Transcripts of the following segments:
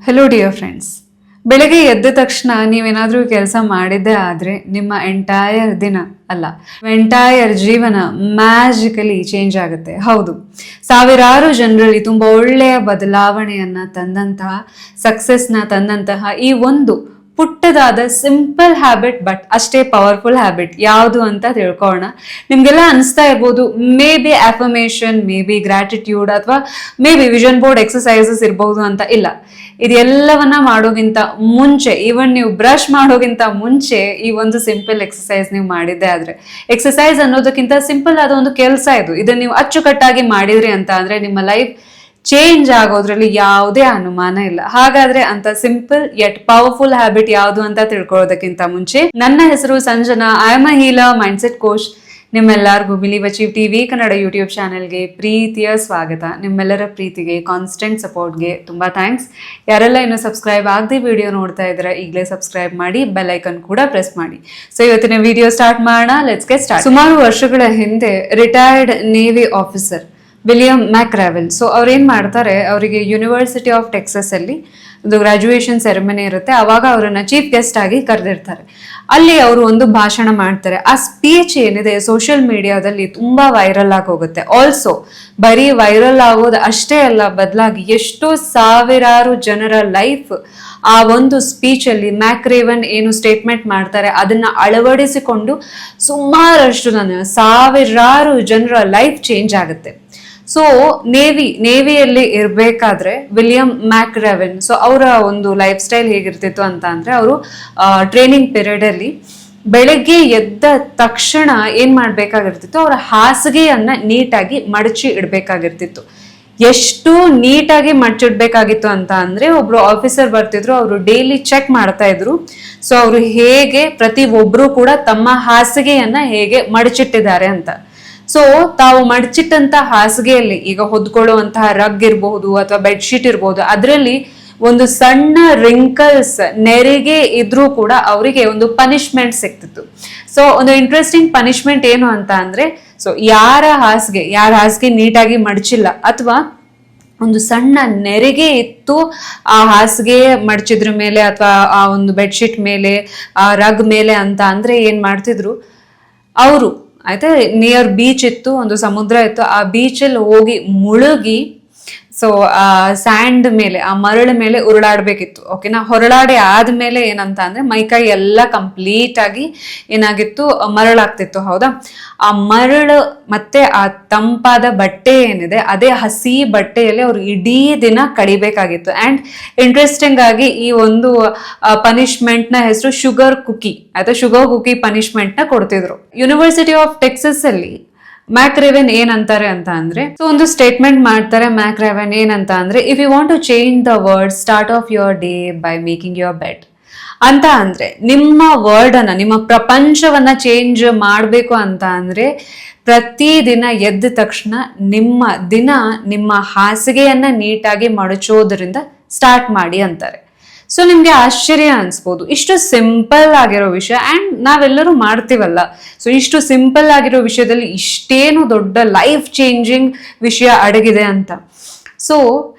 Hello dear friends. ಬೆಳಗ್ಗೆ ಎದ್ದ ತಕ್ಷಣ ನೀವೇನಾದ್ರೂ ಕೆಲಸ ಮಾಡಿದ್ದೇ ಆದ್ರೆ ನಿಮ್ಮ ಎಂಟೈರ್ ದಿನ ಅಲ್ಲ, ಎಂಟೈರ್ ಜೀವನ ಮ್ಯಾಜಿಕಲಿ ಚೇಂಜ್ ಆಗುತ್ತೆ. ಹೌದು, ಸಾವಿರಾರು ಜನರಲ್ಲಿ ತುಂಬಾ ಒಳ್ಳೆಯ ಬದಲಾವಣೆಯನ್ನ ತಂದಂತಹ, ಸಕ್ಸಸ್ನ ತಂದಂತಹ ಈ ಒಂದು ಪುಟ್ಟದಾದ ಸಿಂಪಲ್ ಹ್ಯಾಬಿಟ್, ಬಟ್ ಅಷ್ಟೇ ಪವರ್ಫುಲ್ ಹ್ಯಾಬಿಟ್ ಯಾವುದು ಅಂತ ತಿಳ್ಕೊಳ್ಳೋಣ. ನಿಮ್ಗೆಲ್ಲ ಅನಿಸ್ತಾ ಇರ್ಬೋದು, maybe affirmation, maybe gratitude, ಅಥವಾ maybe vision board exercises ಇರಬಹುದು ಅಂತ. ಇಲ್ಲ, ಇದೆಲ್ಲವನ್ನ ಮಾಡೋಗಿಂತ ಮುಂಚೆ, ಈವನ್ ನೀವು ಬ್ರಷ್ ಮಾಡೋಗಿಂತ ಮುಂಚೆ ಈ ಒಂದು ಸಿಂಪಲ್ ಎಕ್ಸಸೈಸ್ ನೀವು ಮಾಡಿದ್ದೆ ಆದ್ರೆ, ಎಕ್ಸಸೈಸ್ ಅನ್ನೋದಕ್ಕಿಂತ ಸಿಂಪಲ್ ಆದ ಒಂದು ಕೆಲಸ ಇದು. ಇದನ್ನ ನೀವು ಅಚ್ಚುಕಟ್ಟಾಗಿ ಮಾಡಿದ್ರಿ ಅಂತ ಅಂದ್ರೆ ನಿಮ್ಮ ಲೈಫ್ ಚೇಂಜ್ ಆಗೋದ್ರಲ್ಲಿ ಯಾವುದೇ ಅನುಮಾನ ಇಲ್ಲ. ಹಾಗಾದ್ರೆ ಅಂತ ಸಿಂಪಲ್ ಯಟ್ ಪವರ್ಫುಲ್ ಹ್ಯಾಬಿಟ್ ಯಾವುದು ಅಂತ ತಿಳ್ಕೊಳ್ಳೋದಕ್ಕಿಂತ ಮುಂಚೆ, ನನ್ನ ಹೆಸರು Sanjana. I am a healer, mindset coach. ನಿಮ್ಮೆಲ್ಲರಿಗೂ Believe Achieve TV Kannada YouTube ಚಾನೆಲ್ಗೆ ಪ್ರೀತಿಯ ಸ್ವಾಗತ. ನಿಮ್ಮೆಲ್ಲರ ಪ್ರೀತಿಗೆ, ಕಾನ್ಸ್ಟೆಂಟ್ ಸಪೋರ್ಟ್ಗೆ ತುಂಬಾ ಥ್ಯಾಂಕ್ಸ್. ಯಾರೆಲ್ಲ ಇನ್ನು ಸಬ್ಸ್ಕ್ರೈಬ್ ಆಗದೆ ವಿಡಿಯೋ ನೋಡ್ತಾ ಇದ್ರೆ ಈಗಲೇ ಸಬ್ಸ್ಕ್ರೈಬ್ ಮಾಡಿ, ಬೆಲ್ ಐಕನ್ ಕೂಡ ಪ್ರೆಸ್ ಮಾಡಿ. ಸೊ ಇವತ್ತಿನ ವಿಡಿಯೋ ಸ್ಟಾರ್ಟ್ ಮಾಡೋಣ. Let's get start. ಸುಮಾರು ವರ್ಷಗಳ ಹಿಂದೆ retired navy officer William McRaven, so ಅವ್ರು ಏನ್ ಮಾಡ್ತಾರೆ, ಅವರಿಗೆ ಯೂನಿವರ್ಸಿಟಿ ಆಫ್ ಟೆಕ್ಸಸ್ ಅಲ್ಲಿ ಒಂದು ಗ್ರಾಜುಯೇಷನ್ ಸೆರೆಮನಿ ಇರುತ್ತೆ. ಅವಾಗ ಅವರನ್ನ ಚೀಫ್ ಗೆಸ್ಟ್ ಆಗಿ ಕರೆದಿರ್ತಾರೆ. ಅಲ್ಲಿ ಅವರು ಒಂದು ಭಾಷಣ ಮಾಡ್ತಾರೆ. ಆ ಸ್ಪೀಚ್ ಏನಿದೆ ಸೋಷಿಯಲ್ ಮೀಡಿಯಾದಲ್ಲಿ ತುಂಬಾ ವೈರಲ್ ಆಗಿ ಹೋಗುತ್ತೆ. ಆಲ್ಸೋ ಬರೀ ವೈರಲ್ ಆಗೋದು ಅಷ್ಟೇ ಅಲ್ಲ, ಬದಲಾಗಿ ಎಷ್ಟೋ ಸಾವಿರಾರು ಜನರ ಲೈಫ್ ಆ ಒಂದು ಸ್ಪೀಚ್ ಅಲ್ಲಿ ಮ್ಯಾಕ್ರೇವನ್ ಏನು ಸ್ಟೇಟ್ಮೆಂಟ್ ಮಾಡ್ತಾರೆ ಅದನ್ನ ಅಳವಡಿಸಿಕೊಂಡು ಸುಮಾರಷ್ಟು ಸಾವಿರಾರು ಜನರ ಲೈಫ್ ಚೇಂಜ್ ಆಗುತ್ತೆ. ಸೊ ನೇವಿಯಲ್ಲಿ ಇರ್ಬೇಕಾದ್ರೆ ವಿಲಿಯಂ ಮ್ಯಾಕ್ರಾವೆನ್, ಸೊ ಅವರ ಒಂದು ಲೈಫ್ ಸ್ಟೈಲ್ ಹೇಗಿರ್ತಿತ್ತು ಅಂತ ಅಂದ್ರೆ, ಅವರು ಟ್ರೈನಿಂಗ್ ಪೀರಿಯಡ್ ಅಲ್ಲಿ ಬೆಳಗ್ಗೆ ಎದ್ದ ತಕ್ಷಣ ಏನ್ ಮಾಡ್ಬೇಕಾಗಿರ್ತಿತ್ತು, ಅವರ ಹಾಸಿಗೆಯನ್ನ ನೀಟಾಗಿ ಮಡಚಿ ಇಡ್ಬೇಕಾಗಿರ್ತಿತ್ತು. ಎಷ್ಟು ನೀಟಾಗಿ ಮಡಚಿಡ್ಬೇಕಾಗಿತ್ತು ಅಂತ ಅಂದ್ರೆ, ಒಬ್ರು ಆಫೀಸರ್ ಬರ್ತಿದ್ರು, ಅವರು ಡೈಲಿ ಚೆಕ್ ಮಾಡ್ತಾ ಇದ್ರು. ಸೊ ಅವರು ಹೇಗೆ ಪ್ರತಿ ಒಬ್ರು ಕೂಡ ತಮ್ಮ ಹಾಸಿಗೆಯನ್ನ ಹೇಗೆ ಮಡಚಿಟ್ಟಿದ್ದಾರೆ ಅಂತ. ಸೊ ತಾವು ಮಡಚಿಟ್ಟಂತ ಹಾಸಿಗೆಯಲ್ಲಿ ಈಗ ಹೊದ್ಕೊಳ್ಳುವಂತಹ ರಗ್ ಇರಬಹುದು ಅಥವಾ ಬೆಡ್ಶೀಟ್ ಇರಬಹುದು, ಅದರಲ್ಲಿ ಒಂದು ಸಣ್ಣ ರಿಂಕಲ್ಸ್ ನೆರಿಗೆ ಇದ್ರೂ ಕೂಡ ಅವರಿಗೆ ಒಂದು ಪನಿಷ್ಮೆಂಟ್ ಸಿಗ್ತಿತ್ತು. ಸೊ ಒಂದು ಇಂಟ್ರೆಸ್ಟಿಂಗ್ ಪನಿಷ್ಮೆಂಟ್ ಏನು ಅಂತ ಅಂದ್ರೆ, ಸೊ ಯಾರ ಹಾಸಿಗೆ ನೀಟಾಗಿ ಮಡಚಿಲ್ಲ ಅಥವಾ ಒಂದು ಸಣ್ಣ ನೆರಿಗೆ ಇತ್ತು ಆ ಹಾಸಿಗೆ ಮಡಚಿದ್ರ ಮೇಲೆ ಅಥವಾ ಆ ಒಂದು ಬೆಡ್ಶೀಟ್ ಮೇಲೆ, ಆ ರಗ್ ಮೇಲೆ ಅಂತ ಅಂದ್ರೆ ಏನ್ ಮಾಡ್ತಿದ್ರು ಅವರು, ಆಯ್ತಾ, ನಿಯರ್ ಬೀಚ್ ಇತ್ತು, ಒಂದು ಸಮುದ್ರ ಇತ್ತು, ಆ ಬೀಚಲ್ಲಿ ಹೋಗಿ ಮುಳುಗಿ ಸೊ ಆ ಸ್ಯಾಂಡ್ ಮೇಲೆ, ಆ ಮರಳ ಮೇಲೆ ಉರುಳಾಡ್ಬೇಕಿತ್ತು. ಓಕೆನಾ. ಹೊರಳಾಡಿ ಆದ್ಮೇಲೆ ಏನಂತ ಅಂದ್ರೆ ಮೈಕೈ ಎಲ್ಲ ಕಂಪ್ಲೀಟ್ ಆಗಿ ಏನಾಗಿತ್ತು, ಮರಳಾಗ್ತಿತ್ತು. ಹೌದಾ. ಆ ಮರಳು ಮತ್ತೆ ಆ ತಂಪಾದ ಬಟ್ಟೆ ಏನಿದೆ, ಅದೇ ಹಸಿ ಬಟ್ಟೆಯಲ್ಲಿ ಅವ್ರು ಇಡೀ ದಿನ ಕಡಿಬೇಕಾಗಿತ್ತು. ಅಂಡ್ ಇಂಟ್ರೆಸ್ಟಿಂಗ್ ಆಗಿ ಈ ಒಂದು ಪನಿಷ್ಮೆಂಟ್ ನ ಹೆಸರು ಶುಗರ್ ಕುಕಿ, ಆಯ್ತಾ, ಶುಗರ್ ಕುಕಿ ಪನಿಷ್ಮೆಂಟ್ ನ ಕೊಡ್ತಿದ್ರು. ಯೂನಿವರ್ಸಿಟಿ ಆಫ್ ಟೆಕ್ಸಸ್ ಅಲ್ಲಿ ಮ್ಯಾಕ್ರೇವೆನ್ ಏನಂತಾರೆ ಅಂತ ಅಂದ್ರೆ, ಸೊ ಒಂದು ಸ್ಟೇಟ್ಮೆಂಟ್ ಮಾಡ್ತಾರೆ ಮ್ಯಾಕ್ರೇವೆನ್ ಏನಂತ ಅಂದ್ರೆ, if you want to change the world, start off your day by making your bed ಅಂತ. ಅಂದ್ರೆ ನಿಮ್ಮ ವರ್ಡ್ ಅನ್ನ, ನಿಮ್ಮ ಪ್ರಪಂಚವನ್ನ ಚೇಂಜ್ ಮಾಡ್ಬೇಕು ಅಂತ ಅಂದ್ರೆ, ಪ್ರತಿದಿನ ಎದ್ದ ತಕ್ಷಣ ನಿಮ್ಮ ದಿನ ನಿಮ್ಮ ಹಾಸಿಗೆಯನ್ನ ನೀಟಾಗಿ ಮಡಚೋದ್ರಿಂದ ಸ್ಟಾರ್ಟ್ ಮಾಡಿ ಅಂತಾರೆ. ಸೊ ನಿಮ್ಗೆ ಆಶ್ಚರ್ಯ ಅನ್ಸ್ಬೋದು, ಇಷ್ಟು ಸಿಂಪಲ್ ಆಗಿರೋ ವಿಷಯ ಅಂಡ್ ನಾವೆಲ್ಲರೂ ಮಾಡ್ತೀವಲ್ಲ. ಸೊ ಇಷ್ಟು ಸಿಂಪಲ್ ಆಗಿರೋ ವಿಷಯದಲ್ಲಿ ಇಷ್ಟೇನು ದೊಡ್ಡ ಲೈಫ್ ಚೇಂಜಿಂಗ್ ವಿಷಯ ಅಡಗಿದೆ ಅಂತ. ಸೊ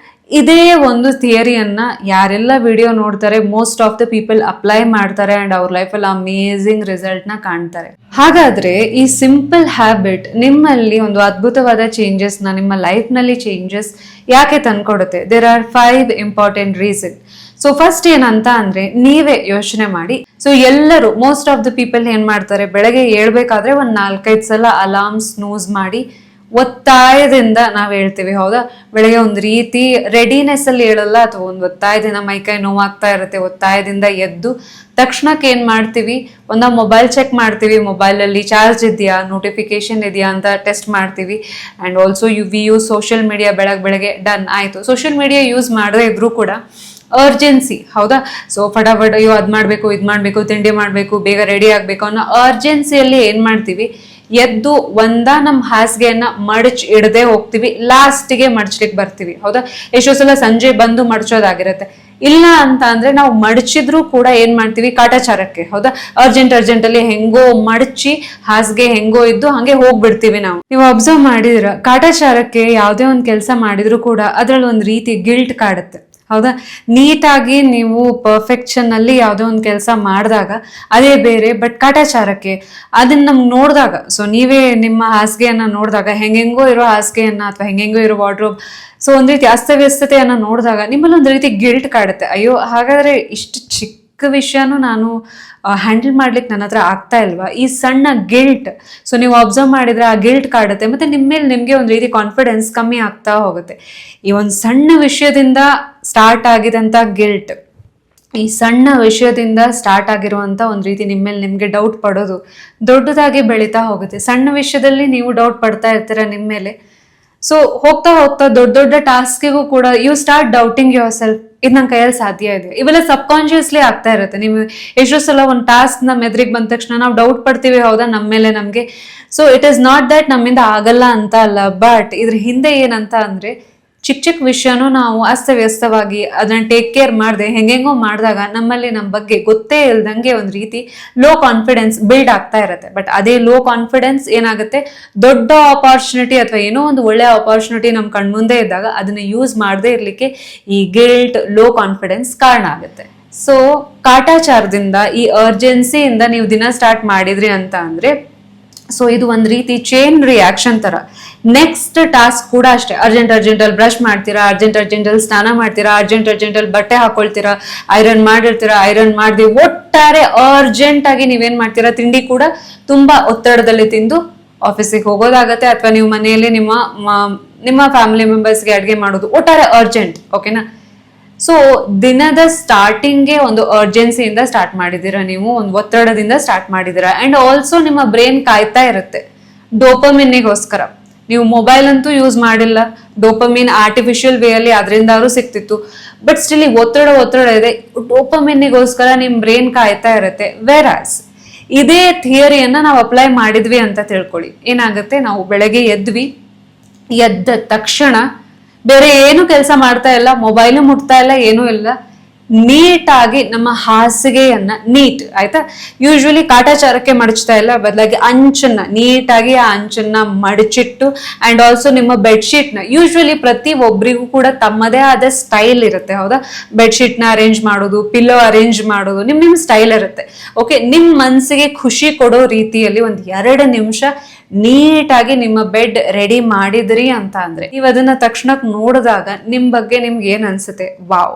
ಇದೇ ಒಂದು ಥಿಯರಿಯನ್ನ ಯಾರೆಲ್ಲ ವಿಡಿಯೋ ನೋಡ್ತಾರೆ, most of the people apply ಮಾಡ್ತಾರೆ ಅಂಡ್ ಅವ್ರ ಲೈಫಲ್ಲಿ ಅಮೇಝಿಂಗ್ ರಿಸಲ್ಟ್ ನ ಕಾಣ್ತಾರೆ. ಹಾಗಾದ್ರೆ ಈ ಸಿಂಪಲ್ ಹ್ಯಾಬಿಟ್ ನಿಮ್ಮಲ್ಲಿ ಒಂದು ಅದ್ಭುತವಾದ ಚೇಂಜಸ್ ನ, ನಿಮ್ಮ ಲೈಫ್ ನಲ್ಲಿ ಚೇಂಜಸ್ ಯಾಕೆ ತಂದ್ಕೊಡುತ್ತೆ? There are 5 important reason. So first ಏನಂತ ಅಂದ್ರೆ, ನೀವೇ ಯೋಚನೆ ಮಾಡಿ. ಸೊ ಎಲ್ಲರೂ, ಮೋಸ್ಟ್ ಆಫ್ ದ ಪೀಪಲ್ ಏನ್ ಮಾಡ್ತಾರೆ, ಬೆಳಗ್ಗೆ ಹೇಳ್ಬೇಕಾದ್ರೆ ಒಂದ್ 4-5 ಸಲ ಅಲಾರ್ಮ್ ಸ್ನೂಸ್ ಮಾಡಿ ಒತ್ತಾಯದಿಂದ ನಾವ್ ಹೇಳ್ತೀವಿ. ಹೌದಾ. ಬೆಳಗ್ಗೆ ಒಂದ್ ರೀತಿ ರೆಡಿನೆಸ್ ಅಲ್ಲಿ ಹೇಳಲ್ಲ, ಅಥವಾ ಒಂದು ಒತ್ತಾಯದಿಂದ ಮೈಕೈ ನೋವಾಗ್ತಾ ಇರುತ್ತೆ, ಒತ್ತಾಯದಿಂದ ಎದ್ದು ತಕ್ಷಣಕ್ಕೆ ಏನ್ ಮಾಡ್ತೀವಿ, ಒಂದ ಮೊಬೈಲ್ ಚೆಕ್ ಮಾಡ್ತೀವಿ, ಮೊಬೈಲ್ ಅಲ್ಲಿ ಚಾರ್ಜ್ ಇದೆಯಾ, ನೋಟಿಫಿಕೇಶನ್ ಇದೆಯಾ ಅಂತ ಟೆಸ್ಟ್ ಮಾಡ್ತೀವಿ. And also we use social media. ಬೆಳಗ್ಗೆ ಡನ್ ಆಯ್ತು. ಸೋಷಿಯಲ್ ಮೀಡಿಯಾ ಯೂಸ್ ಮಾಡದೇ ಇದ್ರು ಕೂಡ ಅರ್ಜೆನ್ಸಿ, ಹೌದಾ. ಸೊ ಫಟಾಫಟ್ ಅಯ್ಯೋ ಅದ್ ಮಾಡ್ಬೇಕು, ಇದ್ ಮಾಡ್ಬೇಕು, ತಿಂಡಿ ಮಾಡ್ಬೇಕು, ಬೇಗ ರೆಡಿ ಆಗ್ಬೇಕು ಅನ್ನೋ ಅರ್ಜೆನ್ಸಿಯಲ್ಲಿ ಏನ್ ಮಾಡ್ತೀವಿ, ಎದ್ದು ನಮ್ ಹಾಸಿಗೆಯನ್ನ ಮಡಚ್ ಇಡದೆ ಹೋಗ್ತೀವಿ, ಲಾಸ್ಟಿಗೆ ಮಡಚ್ಲಿಕ್ಕೆ ಬರ್ತೀವಿ. ಹೌದಾ. ಎಷ್ಟೋ ಸಲ ಸಂಜೆ ಬಂದು ಮಡಚೋದಾಗಿರುತ್ತೆ. ಇಲ್ಲ ಅಂತ ಅಂದ್ರೆ ನಾವು ಮಡಚಿದ್ರು ಕೂಡ ಏನ್ ಮಾಡ್ತೀವಿ, ಕಾಟಾಚಾರಕ್ಕೆ. ಹೌದಾ. ಅರ್ಜೆಂಟ್ ಅಲ್ಲಿ ಹೆಂಗೋ ಮಡಚಿ ಹಾಸಿಗೆ ಹೆಂಗೋ ಇದ್ದು ಹಂಗೆ ಹೋಗ್ಬಿಡ್ತೀವಿ ನಾವು. ನೀವು ಅಬ್ಸರ್ವ್ ಮಾಡಿದ್ರ, ಕಾಟಾಚಾರಕ್ಕೆ ಯಾವ್ದೇ ಒಂದ್ ಕೆಲಸ ಮಾಡಿದ್ರು ಕೂಡ ಅದ್ರಲ್ಲಿ ಒಂದ್ ರೀತಿ ಗಿಲ್ಟ್ ಕಾಡುತ್ತೆ. ಹೌದಾ? ನೀಟಾಗಿ ನೀವು ಪರ್ಫೆಕ್ಷನ್ ಅಲ್ಲಿ ಯಾವುದೋ ಒಂದು ಕೆಲಸ ಮಾಡಿದಾಗ ಅದೇ ಬೇರೆ. ಬಟ್ ಕಾಟಾಚಾರಕ್ಕೆ ಅದನ್ನ ನಮ್ಗೆ ನೋಡಿದಾಗ, ಸೊ ನೀವೇ ನಿಮ್ಮ ಹಾಸಿಗೆಯನ್ನ ನೋಡಿದಾಗ, ಹೆಂಗೆಂಗೋ ಇರೋ ಹಾಸಿಗೆಯನ್ನ ಅಥವಾ ಹೆಂಗೆಂಗೋ ಇರೋ ವಾರ್ಡ್ರೋಬ್, ಸೊ ಒಂದ್ ರೀತಿ ಅಸ್ತವ್ಯಸ್ತತೆಯನ್ನ ನೋಡಿದಾಗ ನಿಮ್ಮಲ್ಲಿ ಒಂದು ರೀತಿ ಗಿಲ್ಟ್ ಕಾಡುತ್ತೆ. ಅಯ್ಯೋ, ಹಾಗಾದ್ರೆ ಇಷ್ಟು ಚಿಕ್ಕ ವಿಷಯನೂ ನಾನು ಹ್ಯಾಂಡಲ್ ಮಾಡ್ಲಿಕ್ಕೆ ನನ್ನ ಹತ್ರ ಆಗ್ತಾ ಇಲ್ವಾ? ಈ ಸಣ್ಣ ಗಿಲ್ಟ್, ಸೊ ನೀವು ಅಬ್ಸರ್ವ್ ಮಾಡಿದ್ರೆ ಆ ಗಿಲ್ಟ್ ಕಾಡುತ್ತೆ. ಮತ್ತೆ ನಿಮ್ಮ ಮೇಲೆ ನಿಮಗೆ ಒಂದು ರೀತಿ ಕಾನ್ಫಿಡೆನ್ಸ್ ಕಮ್ಮಿ ಆಗ್ತಾ ಹೋಗುತ್ತೆ. ಈ ಒಂದು ಸಣ್ಣ ವಿಷಯದಿಂದ ಸ್ಟಾರ್ಟ್ ಆಗಿದಂಥ ಗಿಲ್ಟ್, ಈ ಸಣ್ಣ ವಿಷಯದಿಂದ ಸ್ಟಾರ್ಟ್ ಆಗಿರುವಂಥ ಒಂದು ರೀತಿ ನಿಮ್ಮ ಮೇಲೆ ನಿಮಗೆ ಡೌಟ್ ಪಡೋದು ದೊಡ್ಡದಾಗಿ ಬೆಳೀತಾ ಹೋಗುತ್ತೆ. ಸಣ್ಣ ವಿಷಯದಲ್ಲಿ ನೀವು ಡೌಟ್ ಪಡ್ತಾ ಇರ್ತೀರ ನಿಮ್ಮ ಮೇಲೆ. ಸೊ ಹೋಗ್ತಾ ಹೋಗ್ತಾ ದೊಡ್ಡ ದೊಡ್ಡ ಟಾಸ್ಕಿಗೂ ಕೂಡ you start doubting yourself, ಇದು ನನ್ನ ಕೈಯಲ್ಲಿ ಸಾಧ್ಯ ಇದೆ. ಇವೆಲ್ಲ ಸಬ್ ಕಾನ್ಶಿಯಸ್ಲಿ ಆಗ್ತಾ ಇರುತ್ತೆ. ನೀವು ಎಷ್ಟೋ ಸಲ ಒಂದು ಟಾಸ್ಕ್ ನಮ್ಮ ಎದುರಿಗೆ ಬಂದ ತಕ್ಷಣ ನಾವು ಡೌಟ್ ಪಡ್ತೀವಿ, ಹೌದಾ, ನಮ್ಮ ಮೇಲೆ ನಮಗೆ. So it is not that ನಮ್ಮಿಂದ ಆಗಲ್ಲ ಅಂತ ಅಲ್ಲ, ಬಟ್ ಇದ್ರ ಹಿಂದೆ ಏನಂತ ಅಂದ್ರೆ ಚಿಕ್ಕ ಚಿಕ್ಕ ವಿಷಯನೂ ನಾವು ಅಸ್ತವ್ಯಸ್ತವಾಗಿ ಅದನ್ನ ಟೇಕ್ ಕೇರ್ ಮಾಡದೆ ಹೆಂಗೆಂಗೋ ಮಾಡಿದಾಗ ನಮ್ಮಲ್ಲಿ ನಮ್ಮ ಬಗ್ಗೆ ಗೊತ್ತೇ ಇಲ್ದಂಗೆ ಒಂದು ರೀತಿ ಲೋ ಕಾನ್ಫಿಡೆನ್ಸ್ ಬಿಲ್ಡ್ ಆಗ್ತಾ ಇರುತ್ತೆ. ಬಟ್ ಅದೇ ಲೋ ಕಾನ್ಫಿಡೆನ್ಸ್ ಏನಾಗುತ್ತೆ, ದೊಡ್ಡ ಆಪರ್ಚುನಿಟಿ ಅಥವಾ ಏನೋ ಒಂದು ಒಳ್ಳೆ ಆಪರ್ಚುನಿಟಿ ನಮ್ಮ ಕಣ್ಮುಂದೆ ಇದ್ದಾಗ ಅದನ್ನ ಯೂಸ್ ಮಾಡದೇ ಇರ್ಲಿಕ್ಕೆ ಈ ಗಿಲ್ಟ್, ಲೋ ಕಾನ್ಫಿಡೆನ್ಸ್ ಕಾರಣ ಆಗುತ್ತೆ. ಸೊ ಕಾಟಾಚಾರದಿಂದ, ಈ ಅರ್ಜೆನ್ಸಿಯಿಂದ ನೀವು ದಿನ ಸ್ಟಾರ್ಟ್ ಮಾಡಿದ್ರಿ ಅಂತ ಅಂದ್ರೆ, ಸೊ ಇದು ಒಂದು ರೀತಿ ಚೈನ್ ರಿಯಾಕ್ಷನ್ ತರ. ನೆಕ್ಸ್ಟ್ ಟಾಸ್ಕ್ ಕೂಡ ಅಷ್ಟೇ, ಅರ್ಜೆಂಟ್ ಅಲ್ಲಿ ಬ್ರಷ್ ಮಾಡ್ತೀರಾ, ಅರ್ಜೆಂಟ್ ಅಲ್ಲಿ ಸ್ನಾನ ಮಾಡ್ತೀರಾ, ಅರ್ಜೆಂಟ್ ಅಲ್ಲಿ ಬಟ್ಟೆ ಹಾಕೊಳ್ತೀರಾ, ಐರನ್ ಮಾಡಿರ್ತೀರಾ, ಐರನ್ ಮಾಡಿ ಒಟ್ಟಾರೆ ಅರ್ಜೆಂಟ್ ಆಗಿ ನೀವೇನ್ ಮಾಡ್ತೀರಾ, ತಿಂಡಿ ಕೂಡ ತುಂಬಾ ಒತ್ತಡದಲ್ಲಿ ತಿಂದು ಆಫೀಸಿಗೆ ಹೋಗೋದಾಗತ್ತೆ. ಅಥವಾ ನೀವು ಮನೆಯಲ್ಲಿ ನಿಮ್ಮ ಫ್ಯಾಮಿಲಿ ಮೆಂಬರ್ಸ್ಗೆ ಅಡ್ಗೆ ಮಾಡೋದು, ಒಟ್ಟಾರೆ ಅರ್ಜೆಂಟ್. ಓಕೆನಾ? ಸೊ ದಿನದ ಸ್ಟಾರ್ಟಿಂಗ್ಗೆ ಒಂದು ಅರ್ಜೆನ್ಸಿಯಿಂದ ಸ್ಟಾರ್ಟ್ ಮಾಡಿದ್ದೀರಾ, ನೀವು ಒಂದು ಒತ್ತಡದಿಂದ ಸ್ಟಾರ್ಟ್ ಮಾಡಿದ್ದೀರಾ. ಅಂಡ್ ಆಲ್ಸೋ ನಿಮ್ಮ ಬ್ರೈನ್ ಕಾಯ್ತಾ ಇರುತ್ತೆ ಡೋಪಮಿನ್ನಿಗೋಸ್ಕರ. ನೀವು ಮೊಬೈಲ್ ಅಂತೂ ಯೂಸ್ ಮಾಡಿಲ್ಲ, ಡೋಪಮಿನ್ ಆರ್ಟಿಫಿಷಿಯಲ್ ವೇ ಅಲ್ಲಿ ಅದರಿಂದಾದ್ರೂ ಸಿಕ್ತಿತ್ತು. ಬಟ್ ಸ್ಟಿಲ್ ಒತ್ತಡ ಇದೆ, ಡೋಪಮಿನ್ನಿಗೋಸ್ಕರ ನಿಮ್ ಬ್ರೈನ್ ಕಾಯ್ತಾ ಇರುತ್ತೆ. ವೆರಾಸ್ ಇದೇ ಥಿಯರಿಯನ್ನ ನಾವು ಅಪ್ಲೈ ಮಾಡಿದ್ವಿ ಅಂತ ತಿಳ್ಕೊಳ್ಳಿ. ಏನಾಗುತ್ತೆ, ನಾವು ಬೆಳಗ್ಗೆ ಎದ್ದ ತಕ್ಷಣ ಬೇರೆ ಏನು ಕೆಲಸ ಮಾಡ್ತಾ ಇಲ್ಲ, ಮೊಬೈಲು ಮುಟ್ತಾ ಇಲ್ಲ, ಏನೂ ಇಲ್ಲ, ನೀಟಾಗಿ ನಮ್ಮ ಹಾಸಿಗೆಯನ್ನ ಆಯ್ತಾ, ಯೂಶ್ವಲಿ ಕಾಟಾಚಾರಕ್ಕೆ ಮಡಚ್ತಾ ಇಲ್ಲ, ಬದಲಾಗಿ ನೀಟಾಗಿ ಆ ಅಂಚನ್ನ ಮಡಚಿಟ್ಟು, ಅಂಡ್ ಆಲ್ಸೋ ನಿಮ್ಮ ಬೆಡ್ಶೀಟ್ ನ, ಯೂಶ್ವಲಿ ಪ್ರತಿ ಒಬ್ಬರಿಗೂ ಕೂಡ ತಮ್ಮದೇ ಆದ ಸ್ಟೈಲ್ ಇರುತ್ತೆ, ಹೌದಾ? ಬೆಡ್ಶೀಟ್ ನ ಅರೇಂಜ್ ಮಾಡೋದು, ಪಿಲ್ಲೋ ಅರೇಂಜ್ ಮಾಡೋದು, ನಿಮ್ ಸ್ಟೈಲ್ ಇರುತ್ತೆ. ಓಕೆ, ನಿಮ್ ಮನ್ಸಿಗೆ ಖುಷಿ ಕೊಡೋ ರೀತಿಯಲ್ಲಿ ಒಂದು 2 ನಿಮಿಷ ನೀಟಾಗಿ ನಿಮ್ಮ ಬೆಡ್ ರೆಡಿ ಮಾಡಿದ್ರಿ ಅಂತ ಅಂದ್ರೆ, ನೀವು ಅದನ್ನ ತಕ್ಷಣಕ್ಕೆ ನೋಡಿದಾಗ ನಿಮ್ ಬಗ್ಗೆ ನಿಮ್ಗೆ ಏನ್ ಅನ್ಸುತ್ತೆ? ವಾವ್,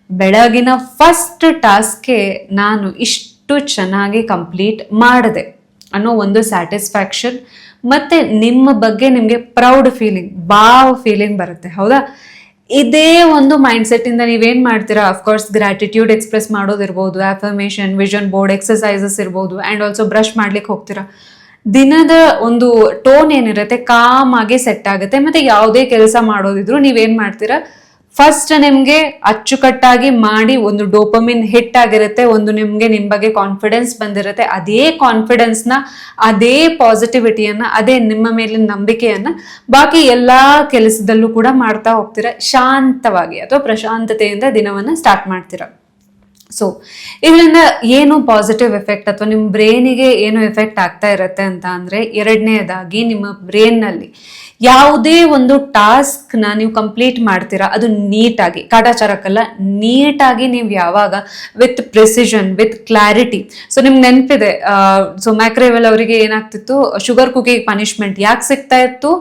ಬೆಳಗಿನ ಫಸ್ಟ್ ಟಾಸ್ಕ್ಗೆ ನಾನು ಇಷ್ಟು ಚೆನ್ನಾಗಿ ಕಂಪ್ಲೀಟ್ ಮಾಡಿದೆ ಅನ್ನೋ ಒಂದು ಸ್ಯಾಟಿಸ್ಫ್ಯಾಕ್ಷನ್, ಮತ್ತೆ ನಿಮ್ಮ ಬಗ್ಗೆ ನಿಮ್ಗೆ ಪ್ರೌಡ್ ಫೀಲಿಂಗ್, ಫೀಲಿಂಗ್ ಬರುತ್ತೆ, ಹೌದಾ? ಇದೇ ಒಂದು ಮೈಂಡ್ ಸೆಟ್ ಇಂದ ನೀವೇನ್ ಮಾಡ್ತೀರಾ, ಅಫ್ಕೋರ್ಸ್ ಗ್ರಾಟಿಟ್ಯೂಡ್ ಎಕ್ಸ್ಪ್ರೆಸ್ ಮಾಡೋದಿರ್ಬೋದು, ಅಫರ್ಮೇಷನ್, ವಿಷನ್ ಬೋರ್ಡ್ ಎಕ್ಸಸೈಸಸ್ ಇರ್ಬೋದು, ಅಂಡ್ ಆಲ್ಸೋ ಬ್ರಷ್ ಮಾಡ್ಲಿಕ್ಕೆ ಹೋಗ್ತೀರಾ. ದಿನದ ಒಂದು ಟೋನ್ ಏನಿರುತ್ತೆ ಕಾಮ್ ಆಗಿ ಸೆಟ್ ಆಗುತ್ತೆ. ಮತ್ತೆ ಯಾವುದೇ ಕೆಲಸ ಮಾಡೋದಿದ್ರು ನೀವೇನ್ ಮಾಡ್ತೀರಾ, ಫಸ್ಟ್ ನಿಮ್ಗೆ ಅಚ್ಚುಕಟ್ಟಾಗಿ ಮಾಡಿ ಒಂದು ಡೋಪಮಿನ್ ಹಿಟ್ ಆಗಿರುತ್ತೆ, ಒಂದು ನಿಮ್ಗೆ ನಿಮ್ ಬಗ್ಗೆ ಕಾನ್ಫಿಡೆನ್ಸ್ ಬಂದಿರುತ್ತೆ. ಅದೇ ಕಾನ್ಫಿಡೆನ್ಸ್ ನ, ಅದೇ ಪಾಸಿಟಿವಿಟಿಯನ್ನ, ಅದೇ ನಿಮ್ಮ ಮೇಲಿನ ನಂಬಿಕೆಯನ್ನ ಬಾಕಿ ಎಲ್ಲಾ ಕೆಲಸದಲ್ಲೂ ಕೂಡ ಮಾಡ್ತಾ ಹೋಗ್ತೀರಾ, ಶಾಂತವಾಗಿ ಅಥವಾ ಪ್ರಶಾಂತತೆಯಿಂದ ದಿನವನ್ನ ಸ್ಟಾರ್ಟ್ ಮಾಡ್ತೀರಾ. ಸೊ ಇದರಿಂದ ಏನು ಪಾಸಿಟಿವ್ ಎಫೆಕ್ಟ್ ಅಥವಾ ನಿಮ್ಮ ಬ್ರೈನಿಗೆ ಏನು ಎಫೆಕ್ಟ್ ಆಗ್ತಾ ಇರುತ್ತೆ ಅಂತ ಅಂದ್ರೆ, ಎರಡನೇದಾಗಿ ನಿಮ್ಮ ಬ್ರೈನ್ ನಲ್ಲಿ ಯಾವುದೇ ಒಂದು ಟಾಸ್ಕ್ ನ ನೀವು ಕಂಪ್ಲೀಟ್ ಮಾಡ್ತೀರಾ, ಅದು ನೀಟಾಗಿ, ಕಾಟಾಚಾರಕ್ಕಲ್ಲ, ನೀಟಾಗಿ ನೀವು ಯಾವಾಗ with precision, with clarity. So ನಿಮ್ಗೆ ನೆನಪಿದೆ, ಸೊ ಮ್ಯಾಕ್ರೆವೆಲ್ ಅವರಿಗೆ ಏನಾಗ್ತಿತ್ತು, ಶುಗರ್ ಕುಕಿಗೆ ಪನಿಷ್ಮೆಂಟ್ ಯಾಕೆ ಸಿಗ್ತಾ ಇತ್ತು?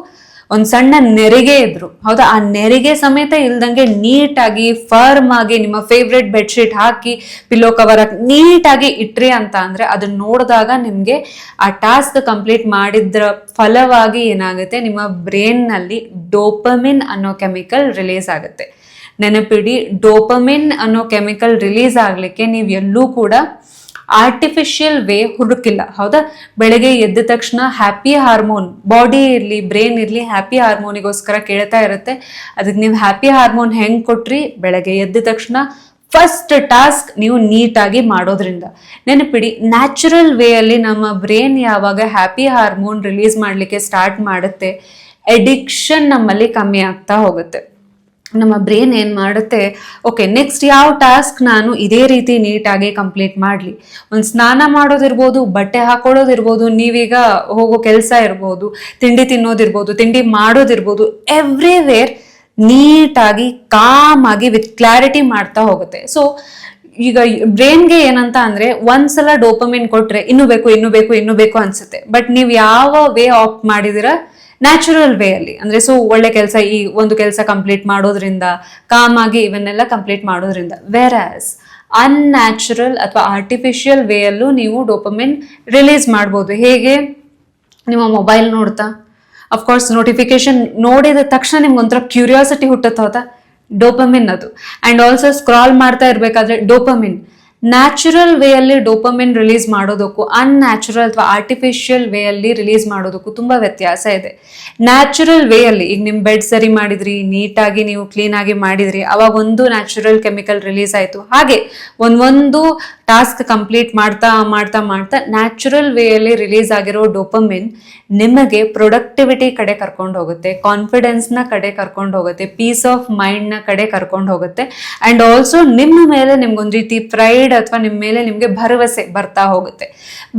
ಒಂದ್ ಸಣ್ಣ ನೆರಿಗೆ ಇದ್ರು, ಹೌದಾ? ಆ ನೆರಿಗೆ ಸಮೇತ ಇಲ್ದಂಗೆ ನೀಟಾಗಿ ಫರ್ಮ್ ಆಗಿ ನಿಮ್ಮ ಫೇವ್ರೆಟ್ ಬೆಡ್ಶೀಟ್ ಹಾಕಿ, ಪಿಲ್ಲೋ ಕವರ್ ಹಾಕಿ ನೀಟಾಗಿ ಇಟ್ರಿ ಅಂತ ಅಂದ್ರೆ, ಅದನ್ನ ನೋಡಿದಾಗ ನಿಮ್ಗೆ ಆ ಟಾಸ್ಕ್ ಕಂಪ್ಲೀಟ್ ಮಾಡಿದ್ರ ಫಲವಾಗಿ ಏನಾಗುತ್ತೆ, ನಿಮ್ಮ ಬ್ರೈನ್ ನಲ್ಲಿ ಡೋಪಮಿನ್ ಅನ್ನೋ ಕೆಮಿಕಲ್ ರಿಲೀಸ್ ಆಗುತ್ತೆ. ನೆನಪಿಡಿ, ಡೋಪಮಿನ್ ಅನ್ನೋ ಕೆಮಿಕಲ್ ರಿಲೀಸ್ ಆಗ್ಲಿಕ್ಕೆ ನೀವು ಎಲ್ಲೂ ಕೂಡ ಆರ್ಟಿಫಿಷಿಯಲ್ ವೇ ಹುಡುಕಿಲ್ಲ, ಹೌದಾ? ಬೆಳಗ್ಗೆ ಎದ್ದ ತಕ್ಷಣ ಹ್ಯಾಪಿ ಹಾರ್ಮೋನ್, ಬಾಡಿ ಇರ್ಲಿ ಬ್ರೈನ್ ಇರ್ಲಿ, ಹ್ಯಾಪಿ ಹಾರ್ಮೋನಿಗೋಸ್ಕರ ಕೇಳ್ತಾ ಇರುತ್ತೆ. ಅದಕ್ಕೆ ನೀವು ಹ್ಯಾಪಿ ಹಾರ್ಮೋನ್ ಹೆಂಗ್ ಕೊಟ್ರಿ? ಬೆಳಗ್ಗೆ ಎದ್ದ ತಕ್ಷಣ ಫಸ್ಟ್ ಟಾಸ್ಕ್ ನೀವು ನೀಟಾಗಿ ಮಾಡೋದ್ರಿಂದ. ನೆನಪಿಡಿ, ನ್ಯಾಚುರಲ್ ವೇ ಅಲ್ಲಿ ನಮ್ಮ ಬ್ರೈನ್ ಯಾವಾಗ ಹ್ಯಾಪಿ ಹಾರ್ಮೋನ್ ರಿಲೀಸ್ ಮಾಡ್ಲಿಕ್ಕೆ ಸ್ಟಾರ್ಟ್ ಮಾಡುತ್ತೆ, ಅಡಿಕ್ಷನ್ ನಮ್ಮಲ್ಲಿ ಕಮ್ಮಿ ಆಗ್ತಾ ಹೋಗುತ್ತೆ. ನಮ್ಮ ಬ್ರೈನ್ ಏನ್ ಮಾಡುತ್ತೆ, ಓಕೆ ನೆಕ್ಸ್ಟ್ ಯಾವ ಟಾಸ್ಕ್ ನಾನು ಇದೇ ರೀತಿ ನೀಟಾಗಿ ಕಂಪ್ಲೀಟ್ ಮಾಡ್ಲಿ. ಒಂದು ಸ್ನಾನ ಮಾಡೋದಿರ್ಬೋದು, ಬಟ್ಟೆ ಹಾಕೊಳ್ಳೋದಿರ್ಬೋದು, ನೀವೀಗ ಹೋಗೋ ಕೆಲಸ ಇರ್ಬೋದು, ತಿಂಡಿ ತಿನ್ನೋದಿರ್ಬೋದು, ತಿಂಡಿ ಮಾಡೋದಿರ್ಬೋದು, ಎವ್ರಿವೇರ್ ನೀಟಾಗಿ ಕಾಮ್ ಆಗಿ ವಿತ್ ಕ್ಲಾರಿಟಿ ಮಾಡ್ತಾ ಹೋಗುತ್ತೆ. ಸೊ ಈಗ ಬ್ರೈನ್ಗೆ ಏನಂತ ಅಂದ್ರೆ ಒಂದ್ಸಲ ಡೋಪಮಿನ್ ಕೊಟ್ರೆ ಇನ್ನು ಬೇಕು ಇನ್ನು ಬೇಕು ಇನ್ನು ಬೇಕು ಅನ್ಸುತ್ತೆ. ಬಟ್ ನೀವು ಯಾವ ವೇ ಆಪ್ಟ್ ಮಾಡಿದಿರಾ, ನ್ಯಾಚುರಲ್ ವೇ ಅಲ್ಲಿ ಅಂದ್ರೆ ಸೊ ಒಳ್ಳೆ ಕೆಲಸ, ಈ ಒಂದು ಕೆಲಸ ಕಂಪ್ಲೀಟ್ ಮಾಡೋದ್ರಿಂದ, ಕಾಮ್ ಆಗಿ ಇವನ್ನೆಲ್ಲ ಕಂಪ್ಲೀಟ್ ಮಾಡೋದ್ರಿಂದ. ವೆರಾಸ್ ಅನ್ಯಾಚುರಲ್ ಅಥವಾ ಆರ್ಟಿಫಿಷಿಯಲ್ ವೇ ಅಲ್ಲೂ ನೀವು ಡೋಪಮಿನ್ ರಿಲೀಸ್ ಮಾಡ್ಬೋದು. ಹೇಗೆ? ನಿಮ್ಮ ಮೊಬೈಲ್ ನೋಡ್ತಾ ಅಫ್ಕೋರ್ಸ್ ನೋಟಿಫಿಕೇಶನ್ ನೋಡಿದ ತಕ್ಷಣ ನಿಮ್ಗೆ ಒಂಥರ ಕ್ಯೂರಿಯಾಸಿಟಿ ಹುಟ್ಟುತ್ತೆ, ಹೌದಾ? ಡೋಪಮಿನ್ ಅದು. ಅಂಡ್ ಆಲ್ಸೋ ಸ್ಕ್ರಾಲ್ ಮಾಡ್ತಾ ಇರ್ಬೇಕಾದ್ರೆ ಡೋಪಮಿನ್. ನ್ಯಾಚುರಲ್ ವೇ ಅಲ್ಲಿ ಡೋಪಮಿನ್ ರಿಲೀಸ್ ಮಾಡೋದಕ್ಕೂ ಅನ್ಯಾಚುರಲ್ ಅಥವಾ ಆರ್ಟಿಫಿಷಿಯಲ್ ವೇ ಅಲ್ಲಿ ರಿಲೀಸ್ ಮಾಡೋದಕ್ಕೂ ತುಂಬಾ ವ್ಯತ್ಯಾಸ ಇದೆ. ನ್ಯಾಚುರಲ್ ವೇ ಅಲ್ಲಿ ಈಗ ನಿಮ್ ಬೆಡ್ ಸರಿ ಮಾಡಿದ್ರಿ, ನೀಟಾಗಿ ನೀವು ಕ್ಲೀನ್ ಆಗಿ ಮಾಡಿದ್ರಿ, ಅವಾಗ ಒಂದು ನ್ಯಾಚುರಲ್ ಕೆಮಿಕಲ್ ರಿಲೀಸ್ ಆಯ್ತು. ಹಾಗೆ ಒಂದೊಂದು ಟಾಸ್ಕ್ ಕಂಪ್ಲೀಟ್ ಮಾಡ್ತಾ ಮಾಡ್ತಾ ಮಾಡ್ತಾ ನ್ಯಾಚುರಲ್ ವೇ ಅಲ್ಲಿ ರಿಲೀಸ್ ಆಗಿರೋ ಡೋಪಮಿನ್ ನಿಮಗೆ ಪ್ರೊಡಕ್ಟಿವಿಟಿ ಕಡೆ ಕರ್ಕೊಂಡು ಹೋಗುತ್ತೆ, ಕಾನ್ಫಿಡೆನ್ಸ್ ನ ಕಡೆ ಕರ್ಕೊಂಡು ಹೋಗುತ್ತೆ, ಪೀಸ್ ಆಫ್ ಮೈಂಡ್ ನ ಕಡೆ ಕರ್ಕೊಂಡು ಹೋಗುತ್ತೆ. ಅಂಡ್ ಆಲ್ಸೋ ನಿಮ್ಮ ಮೇಲೆ ನಿಮ್ಗೊಂದ್ ರೀತಿ ಪ್ರೈಡ್ ಅಥವಾ ನಿಮ್ಮ ಮೇಲೆ ನಿಮ್ಗೆ ಭರವಸೆ ಬರ್ತಾ ಹೋಗುತ್ತೆ.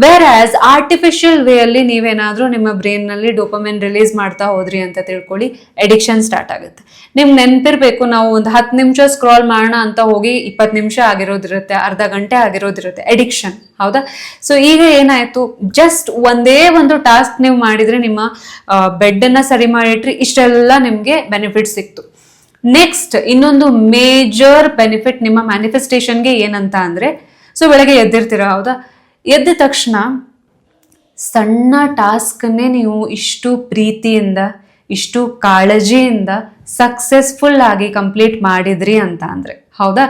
ವೇರ್ ಆಸ್ ಆರ್ಟಿಫಿಷಿಯಲ್ ವೇ ಅಲ್ಲಿ ನೀವೇನಾದ್ರೂ ನಿಮ್ಮ ಬ್ರೈನ್ ನಲ್ಲಿ ಡೋಪಮಿನ್ ರಿಲೀಸ್ ಮಾಡ್ತಾ ಹೋದ್ರಿ ಅಂತ ತಿಳ್ಕೊಳ್ಳಿ, ಅಡಿಕ್ಷನ್ ಸ್ಟಾರ್ಟ್ ಆಗುತ್ತೆ. ನಿಮ್ಗೆ ನೆನ್ಪಿರ್ಬೇಕು, ನಾವು ಒಂದು 10 ನಿಮಿಷ ಸ್ಕ್ರಾಲ್ ಮಾಡೋಣ ಅಂತ ಹೋಗಿ 20 ನಿಮಿಷ ಆಗಿರೋದಿರುತ್ತೆ, ಅರ್ಧ ಗಂಟೆ ಆಗಿರೋದಿರುತ್ತೆ. ಅಡಿಕ್ಷನ್, ಹೌದಾ? ಸೊ ಈಗ ಏನಾಯ್ತು, ಜಸ್ಟ್ ಒಂದೇ ಒಂದು ಟಾಸ್ಕ್ ನೀವು ಮಾಡಿದ್ರೆ, ನಿಮ್ಮ ಬೆಡ್ ಅನ್ನ ಸರಿ ಮಾಡಿಟ್ರಿ, ಇಷ್ಟೆಲ್ಲ ನಿಮ್ಗೆ ಬೆನಿಫಿಟ್ ಸಿಕ್ತು. ನೆಕ್ಸ್ಟ್ ಇನ್ನೊಂದು ಮೇಜರ್ ಬೆನಿಫಿಟ್ ನಿಮ್ಮ ಮ್ಯಾನಿಫೆಸ್ಟೇಷನ್ಗೆ ಏನಂತ ಅಂದ್ರೆ, ಸೊ ಬೆಳಗ್ಗೆ ಎದ್ದಿರ್ತೀರಾ, ಹೌದಾ? ಎದ್ದ ತಕ್ಷಣ ಸಣ್ಣ ಟಾಸ್ಕ್ನೇ ನೀವು ಇಷ್ಟು ಪ್ರೀತಿಯಿಂದ, ಇಷ್ಟು ಕಾಳಜಿಯಿಂದ ಸಕ್ಸಸ್ಫುಲ್ ಆಗಿ ಕಂಪ್ಲೀಟ್ ಮಾಡಿದ್ರಿ ಅಂತ ಅಂದ್ರೆ, ಹೌದಾ?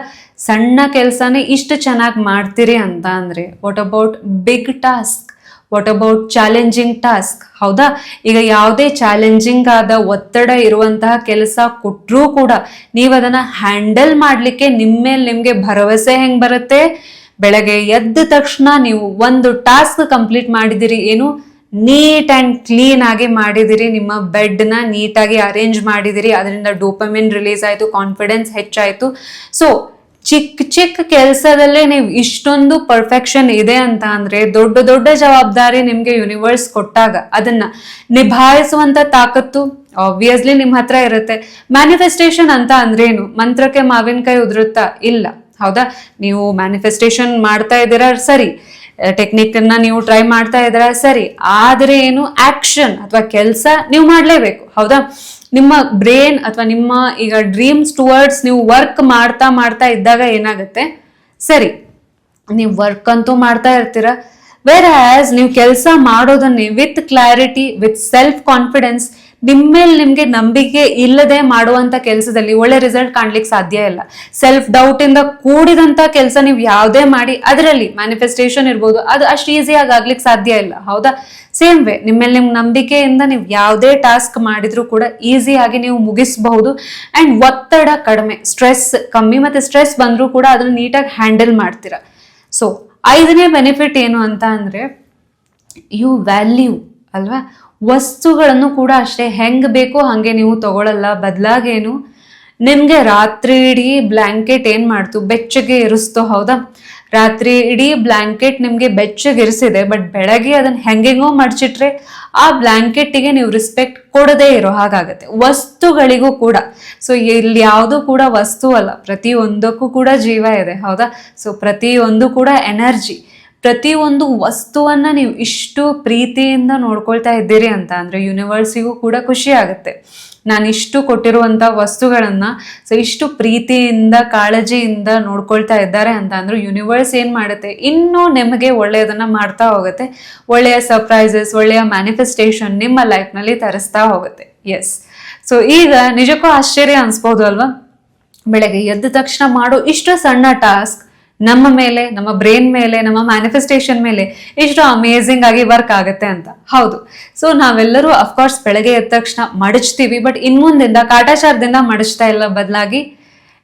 ಸಣ್ಣ ಕೆಲಸನೇ ಇಷ್ಟು ಚೆನ್ನಾಗಿ ಮಾಡ್ತೀರಿ ಅಂತ ಅಂದ್ರೆ, what about big task, what about challenging task, ಹೌದಾ? ಈಗ ಯಾವುದೇ ಚಾಲೆಂಜಿಂಗ್ ಆದ ಒತ್ತಡ ಇರುವಂತಹ ಕೆಲಸ ಕೊಟ್ಟರೂ ಕೂಡ ನೀವು ಅದನ್ನ ಹ್ಯಾಂಡಲ್ ಮಾಡ್ಲಿಕ್ಕೆ ನಿಮ್ಮ ಮೇಲೆ ನಿಮ್ಗೆ ಭರವಸೆ ಹೆಂಗ್ ಬರುತ್ತೆ? ಬೆಳಗ್ಗೆ ಎದ್ದ ತಕ್ಷಣ ನೀವು ಒಂದು ಟಾಸ್ಕ್ ಕಂಪ್ಲೀಟ್ ಮಾಡಿದಿರಿ, ಏನು ನೀಟ್ ಅಂಡ್ ಕ್ಲೀನ್ ಆಗಿ ಮಾಡಿದಿರಿ, ನಿಮ್ಮ ಬೆಡ್ ನ ನೀಟಾಗಿ ಅರೇಂಜ್ ಮಾಡಿದಿರಿ, ಅದರಿಂದ ಡೋಪಮಿನ್ ರಿಲೀಸ್ ಆಯ್ತು, ಕಾನ್ಫಿಡೆನ್ಸ್ ಹೆಚ್ಚಾಯ್ತು. ಸೊ ಚಿಕ್ಕ ಚಿಕ್ಕ ಕೆಲಸದಲ್ಲೇ ನೀವು ಇಷ್ಟೊಂದು ಪರ್ಫೆಕ್ಷನ್ ಇದೆ ಅಂತ ಅಂದ್ರೆ, ದೊಡ್ಡ ದೊಡ್ಡ ಜವಾಬ್ದಾರಿ ನಿಮ್ಗೆ ಯೂನಿವರ್ಸ್ ಕೊಟ್ಟಾಗ ಅದನ್ನ ನಿಭಾಯಿಸುವಂತ ತಾಕತ್ತು ಆಬ್ವಿಯಸ್ಲಿ ನಿಮ್ ಹತ್ರ ಇರುತ್ತೆ. ಮ್ಯಾನಿಫೆಸ್ಟೇಷನ್ ಅಂತ ಅಂದ್ರೇನು? ಮಂತ್ರಕ್ಕೆ ಮಾವಿನಕಾಯಿ ಉದುರುತ್ತಾ? ಇಲ್ಲ, ಹೌದಾ? ನೀವು ಮ್ಯಾನಿಫೆಸ್ಟೇಷನ್ ಮಾಡ್ತಾ ಇದ್ದೀರಾ ಸರಿ, ಟೆಕ್ನಿಕ್ ಅನ್ನ ನೀವು ಟ್ರೈ ಮಾಡ್ತಾ ಇದ್ದೀರಾ ಸರಿ, ಆದ್ರೆ ಏನು ಆಕ್ಷನ್ ಅಥವಾ ಕೆಲಸ ನೀವು ಮಾಡ್ಲೇಬೇಕು, ಹೌದಾ? ನಿಮ್ಮ ಬ್ರೈನ್ ಅಥವಾ ನಿಮ್ಮ ಈಗ ಡ್ರೀಮ್ಸ್ ಟುವರ್ಡ್ಸ್ ನೀವು ವರ್ಕ್ ಮಾಡ್ತಾ ಮಾಡ್ತಾ ಇದ್ದಾಗ ಏನಾಗುತ್ತೆ, ಸರಿ ನೀವು ವರ್ಕ್ ಅಂತೂ ಮಾಡ್ತಾ ಇರ್ತೀರ, ವೇರ್ ಆಸ್ ನೀವು ಕೆಲಸ ಮಾಡೋದನ್ನೇ with clarity, with self confidence, ನಿಮ್ಮೇಲೆ ನಿಮ್ಗೆ ನಂಬಿಕೆ ಇಲ್ಲದೆ ಮಾಡುವಂತ ಕೆಲಸದಲ್ಲಿ ಒಳ್ಳೆ ರಿಸಲ್ಟ್ ಕಾಣ್ಲಿಕ್ಕೆ ಸಾಧ್ಯ ಇಲ್ಲ. ಸೆಲ್ಫ್ ಡೌಟ್ ಇಂದ ಕೂಡಿದಂತ ಕೆಲಸ ನೀವು ಯಾವುದೇ ಮಾಡಿ ಅದರಲ್ಲಿ ಮ್ಯಾನಿಫೆಸ್ಟೇಷನ್ ಇರ್ಬೋದು, ಅದು ಅಷ್ಟು ಈಸಿಯಾಗಿ ಆಗ್ಲಿಕ್ಕೆ ಸಾಧ್ಯ ಇಲ್ಲ, ಹೌದಾ? ಸೇಮ್ ವೇ ನಿಮ್ಮೇಲೆ ನಿಮ್ ನಂಬಿಕೆಯಿಂದ ನೀವು ಯಾವುದೇ ಟಾಸ್ಕ್ ಮಾಡಿದ್ರು ಕೂಡ ಈಸಿಯಾಗಿ ನೀವು ಮುಗಿಸಬಹುದು. ಅಂಡ್ ಒತ್ತಡ ಕಡಿಮೆ, ಸ್ಟ್ರೆಸ್ ಕಮ್ಮಿ, ಮತ್ತೆ ಸ್ಟ್ರೆಸ್ ಬಂದ್ರೂ ಕೂಡ ಅದನ್ನ ನೀಟಾಗಿ ಹ್ಯಾಂಡಲ್ ಮಾಡ್ತೀರಾ. ಸೊ 5ನೇ ಬೆನಿಫಿಟ್ ಏನು ಅಂತ ಅಂದ್ರೆ, ಯು ವ್ಯಾಲ್ಯೂ ಅಲ್ವಾ, ವಸ್ತುಗಳನ್ನು ಕೂಡ ಅಷ್ಟೇ ಹೆಂಗ್ ಬೇಕೋ ಹಂಗೆ ನೀವು ತಗೊಳಲ್ಲ. ಬದಲಾಗೇನು, ನಿಮ್ಗೆ ರಾತ್ರಿ ಇಡೀ ಬ್ಲಾಂಕೆಟ್ ಏನ್ ಮಾಡ್ತು, ಬೆಚ್ಚಗೆ ಇರಿಸ್ತು, ಹೌದಾ? ರಾತ್ರಿ ಇಡೀ ಬ್ಲಾಂಕೆಟ್ ನಿಮ್ಗೆ ಬೆಚ್ಚಗೆ ಇರಿಸಿದೆ, ಬಟ್ ಬೆಳಗ್ಗೆ ಅದನ್ನ ಹೆಂಗೆಂಗೋ ಮಡ್ಚಿಟ್ರೆ ಆ ಬ್ಲಾಂಕೆಟ್ಗೆ ನೀವು ರೆಸ್ಪೆಕ್ಟ್ ಕೊಡದೇ ಇರೋ ಹಾಗಾಗತ್ತೆ. ವಸ್ತುಗಳಿಗೂ ಕೂಡ, ಸೊ ಇಲ್ಲಿ ಯಾವುದು ಕೂಡ ವಸ್ತು ಅಲ್ಲ, ಪ್ರತಿಯೊಂದಕ್ಕೂ ಕೂಡ ಜೀವ ಇದೆ, ಹೌದಾ? ಸೊ ಪ್ರತಿಯೊಂದು ಕೂಡ ಎನರ್ಜಿ. ಪ್ರತಿಯೊಂದು ವಸ್ತುವನ್ನ ನೀವು ಇಷ್ಟು ಪ್ರೀತಿಯಿಂದ ನೋಡ್ಕೊಳ್ತಾ ಇದ್ದೀರಿ ಅಂತ ಅಂದ್ರೆ ಯೂನಿವರ್ಸಿಗೂ ಕೂಡ ಖುಷಿ ಆಗುತ್ತೆ. ನಾನು ಇಷ್ಟು ಕೊಟ್ಟಿರುವಂತ ವಸ್ತುಗಳನ್ನ ಸೊ ಇಷ್ಟು ಪ್ರೀತಿಯಿಂದ ಕಾಳಜಿಯಿಂದ ನೋಡ್ಕೊಳ್ತಾ ಇದ್ದಾರೆ ಅಂತ ಅಂದ್ರೆ ಯೂನಿವರ್ಸ್ ಏನ್ ಮಾಡುತ್ತೆ, ಇನ್ನೂ ನಿಮಗೆ ಒಳ್ಳೆಯದನ್ನ ಮಾಡ್ತಾ ಹೋಗುತ್ತೆ. ಒಳ್ಳೆಯ ಸರ್ಪ್ರೈಸಸ್, ಒಳ್ಳೆಯ ಮ್ಯಾನಿಫೆಸ್ಟೇಷನ್ ನಿಮ್ಮ ಲೈಫ್ ನಲ್ಲಿ ತರಿಸ್ತಾ ಹೋಗುತ್ತೆ. ಎಸ್, ಸೊ ಈಗ ನಿಜಕ್ಕೂ ಆಶ್ಚರ್ಯ ಅನ್ಸ್ಬೋದು ಅಲ್ವಾ, ಬೆಳಗ್ಗೆ ಎದ್ದ ತಕ್ಷಣ ಮಾಡೋ ಇಷ್ಟು ಸಣ್ಣ ಟಾಸ್ಕ್ ನಮ್ಮ ಮೇಲೆ, ನಮ್ಮ ಬ್ರೈನ್ ಮೇಲೆ, ನಮ್ಮ ಮ್ಯಾನಿಫೆಸ್ಟೇಷನ್ ಮೇಲೆ ಇಷ್ಟು ಅಮೇಝಿಂಗ್ ಆಗಿ ವರ್ಕ್ ಆಗುತ್ತೆ ಅಂತ. ಹೌದು, ಸೊ ನಾವೆಲ್ಲರೂ ಅಫ್ಕೋರ್ಸ್ ಬೆಳಗ್ಗೆ ಎದ್ದ ತಕ್ಷಣ ಮಡಚ್ತೀವಿ, ಬಟ್ ಇನ್ಮುಂದಿಂದ ಕಾಟಾಚಾರದಿಂದ ಮಡಚ್ತಾ ಇಲ್ಲ, ಬದಲಾಗಿ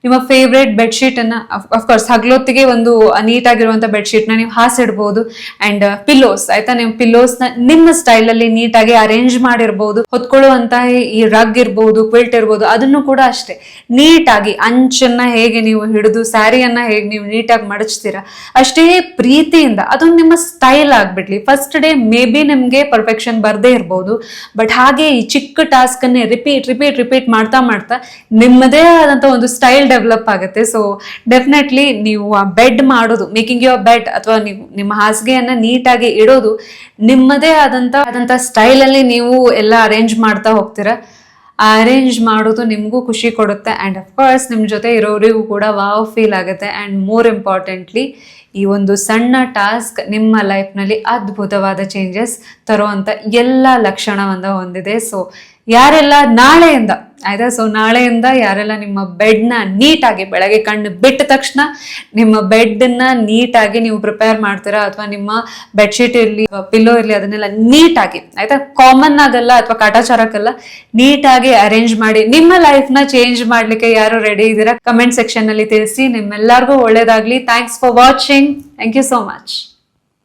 ನಿಮ್ಮ ಫೇವ್ರೇಟ್ ಬೆಡ್ಶೀಟ್ ಅನ್ನ ಅಫ್ಕೋರ್ಸ್ ಹಗಲೊತ್ತಿಗೆ ಒಂದು ನೀಟಾಗಿರುವಂತ ಬೆಡ್ಶೀಟ್ ನ ನೀವು ಹಾಸಿಡ್ಬೋದು. ಅಂಡ್ ಪಿಲ್ಲೋಸ್ ಆಯ್ತಾ, ನೀವು ಪಿಲ್ಲೋಸ್ ನ ನಿಮ್ಮ ಸ್ಟೈಲ್ ಅಲ್ಲಿ ನೀಟಾಗಿ ಅರೇಂಜ್ ಮಾಡಿರ್ಬೋದು. ಹೊತ್ಕೊಳ್ಳುವಂತಹ ಈ ರಗ್ ಇರ್ಬೋದು, ಕ್ವಿಲ್ಟ್ ಇರ್ಬೋದು, ಅದನ್ನು ಕೂಡ ಅಷ್ಟೇ ನೀಟಾಗಿ ಅಂಚನ್ನ ಹೇಗೆ ನೀವು ಹಿಡಿದು ಸ್ಯಾರಿಯನ್ನ ಹೇಗೆ ನೀವು ನೀಟಾಗಿ ಮಡಚ್ತೀರಾ ಅಷ್ಟೇ ಪ್ರೀತಿಯಿಂದ ಅದೊಂದು ನಿಮ್ಮ ಸ್ಟೈಲ್ ಆಗ್ಬಿಡ್ಲಿ. ಫಸ್ಟ್ ಡೇ ಮೇ ಬಿ ನಿಮ್ಗೆ ಪರ್ಫೆಕ್ಷನ್ ಬರ್ದೇ ಇರ್ಬೋದು, ಬಟ್ ಹಾಗೆ ಈ ಚಿಕ್ಕ ಟಾಸ್ಕ್ ಅನ್ನೇ ರಿಪೀಟ್ ಮಾಡ್ತಾ ನಿಮ್ಮದೇ ಆದಂತ ಒಂದು ಸ್ಟೈಲ್ ಡೆವಲಪ್ ಆಗುತ್ತೆ. ಸೊ ಡೆಫಿನೆಟ್ಲಿ ನೀವು ಆ ಬೆಡ್ ಮಾಡೋದು, ಮೇಕಿಂಗ್ ಯುವರ್ ಬೆಡ್ ಅಥವಾ ನೀವು ನಿಮ್ಮ ಹಾಸಿಗೆಯನ್ನ ನೀಟಾಗಿ ಇಡೋದು ನಿಮ್ಮದೇ ಆದಂತ ಸ್ಟೈಲ್ ಅಲ್ಲಿ ನೀವು ಎಲ್ಲ ಅರೇಂಜ್ ಮಾಡ್ತಾ ಹೋಗ್ತೀರಾ. ಅರೇಂಜ್ ಮಾಡೋದು ನಿಮಗೂ ಖುಷಿ ಕೊಡುತ್ತೆ ಅಂಡ್ ಅಫ್ಕೋರ್ಸ್ ನಿಮ್ಮ ಜೊತೆ ಇರೋರಿಗೂ ಕೂಡ ವಾವ್ ಫೀಲ್ ಆಗುತ್ತೆ. ಅಂಡ್ ಮೋರ್ ಇಂಪಾರ್ಟೆಂಟ್ಲಿ ಈ ಒಂದು ಸಣ್ಣ ಟಾಸ್ಕ್ ನಿಮ್ಮ ಲೈಫ್ನಲ್ಲಿ ಅದ್ಭುತವಾದ ಚೇಂಜಸ್ ತರುವಂತ ಎಲ್ಲ ಲಕ್ಷಣವನ್ನ ಹೊಂದಿದೆ. ಸೊ ಯಾರೆಲ್ಲ ನಾಳೆಯಿಂದ ಆಯ್ತಾ, ಸೊ ನಾಳೆಯಿಂದ ಯಾರೆಲ್ಲ ನಿಮ್ಮ ಬೆಡ್ನ ನೀಟಾಗಿ ಬೆಳಗ್ಗೆ ಕಣ್ಣು ಬಿಟ್ಟ ತಕ್ಷಣ ನಿಮ್ಮ ಬೆಡ್ನ ನೀಟಾಗಿ ನೀವು ಪ್ರಿಪೇರ್ ಮಾಡ್ತೀರಾ ಅಥವಾ ನಿಮ್ಮ ಬೆಡ್ಶೀಟ್ ಇರಲಿ ಪಿಲ್ಲೋ ಇರಲಿ ಅದನ್ನೆಲ್ಲ ನೀಟಾಗಿ ಆಯ್ತಾ, ಕಾಮನ್ ಆಗಲ್ಲ ಅಥವಾ ಕಾಟಾಚಾರಕ್ಕಲ್ಲ, ನೀಟಾಗಿ ಅರೇಂಜ್ ಮಾಡಿ ನಿಮ್ಮ ಲೈಫ್ನ ಚೇಂಜ್ ಮಾಡ್ಲಿಕ್ಕೆ ಯಾರು ರೆಡಿ ಇದ್ದೀರಾ ಕಮೆಂಟ್ ಸೆಕ್ಷನ್ ಅಲ್ಲಿ ತಿಳಿಸಿ. ನಿಮ್ಮೆಲ್ಲರಿಗೂ ಒಳ್ಳೇದಾಗ್ಲಿ. Thanks for watching. Thank you so much.